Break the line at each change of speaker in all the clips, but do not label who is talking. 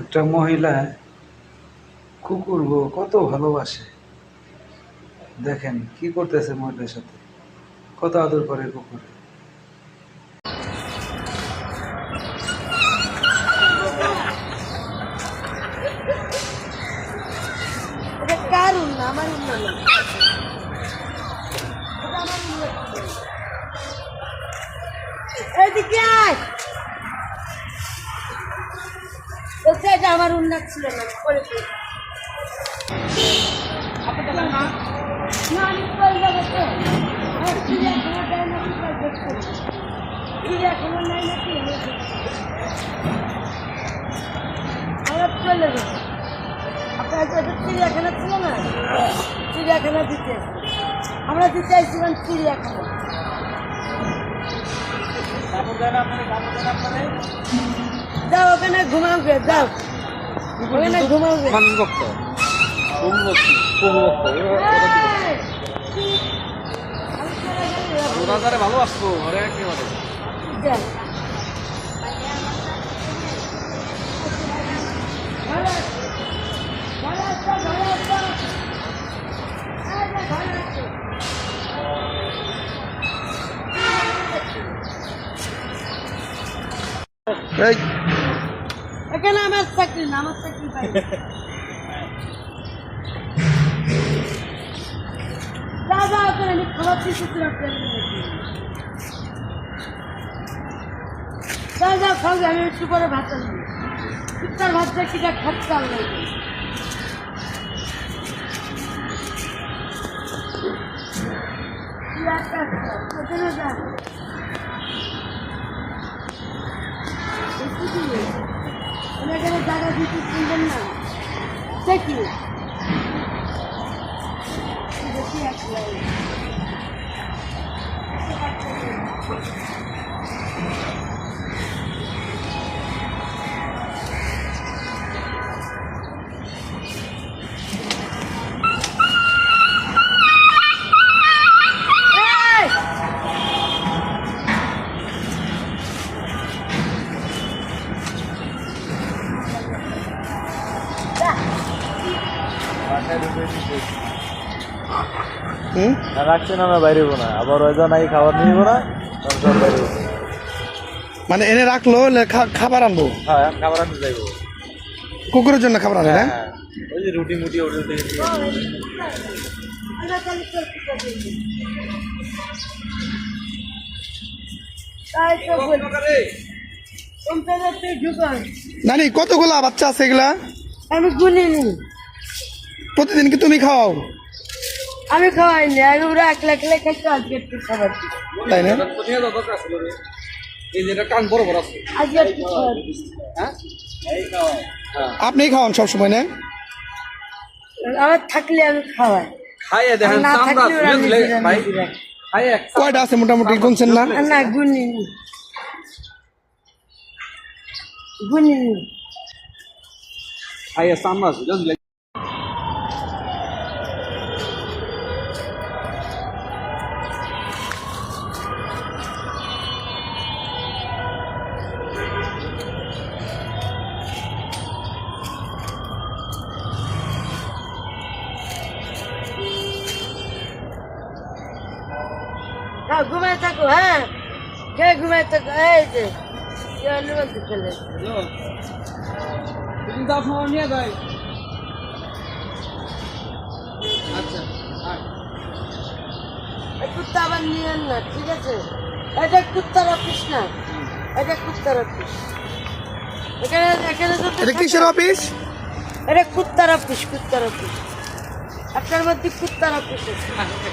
একটা মহিলা কুকুর গো কত ভালোবাসে। দেখেন কি করতেছে মহিলার সাথে, কত আদর করে কুকুর।
আমার উন্নত ছিল না করে চলে যাবো। আপনার চিড়িয়াখানা ছিল না, চিড়িয়াখানা দিতে আমরা দিতে চাইছিলাম চিড়িয়াখানা। যাও ওখানে ঘুমাও গে, যাও ওখানে ঘুমাও গে।
ভালো আসবো ঘরে একেবারে
এখানে আমার চাকরি না, আমার চাকরি পাই যা যা করে আমি খাবার দিচ্ছি যা যা খাওয়া আমি একটু করে ভাত আনি ইফতার ভাত কিটা খাচ্ছে আল্লাহ এখানে জায়গা দিতে শুনবেন না দেখি
রাখছে না, আমরা বাইরে না, আবার ওই নাই খাবার নিব না, বাইরে
মানে এনে রাখলো খাবার আনবো।
হ্যাঁ খাবার আনতে যাইবো,
কুকুরের জন্য খাবার আনে না।
ওই যে রুটি মুটি ওটা থেকে
নানি কতগুলা বাচ্চা আছে এগুলা?
আমি গুনিনি।
প্রতিদিন কি তুমি খাওয়াও?
আমি খাওয়াইনি, আমি ওরা একলা একলা খাইতে আজকে একটু খাবার
তাই না?
আজকে একটু খাবার
আপনি খাওয়ান সবসময় না?
আমার থাকলে আমি খাওয়াই,
খাইয়ে দেখেন
না থাকলে ওরা
কয়টা আছে মোটামুটি গুনছেন না?
না গুনিনি গুনিনি।
খাইয়ে সামনা আছে
ঘুমাই থাকো, হ্যাঁ খেয়ে ঘুমাই থাকো। এই যে খেলে
নিয়ে যায়। আচ্ছা
কুত্তা আবার নিয়েন না, ঠিক আছে? এটা কুত্তার অফিস না, এটা কুত্তার অফিস। এখানে এখানে
এটা কিসের অফিস?
এটা কুত্তার অফিস, কুত্তার অফিস। আপনার মধ্যে কুত্তার অফিস আছে।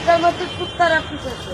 আপনার মধ্যে কুত্তার অফিস আছে।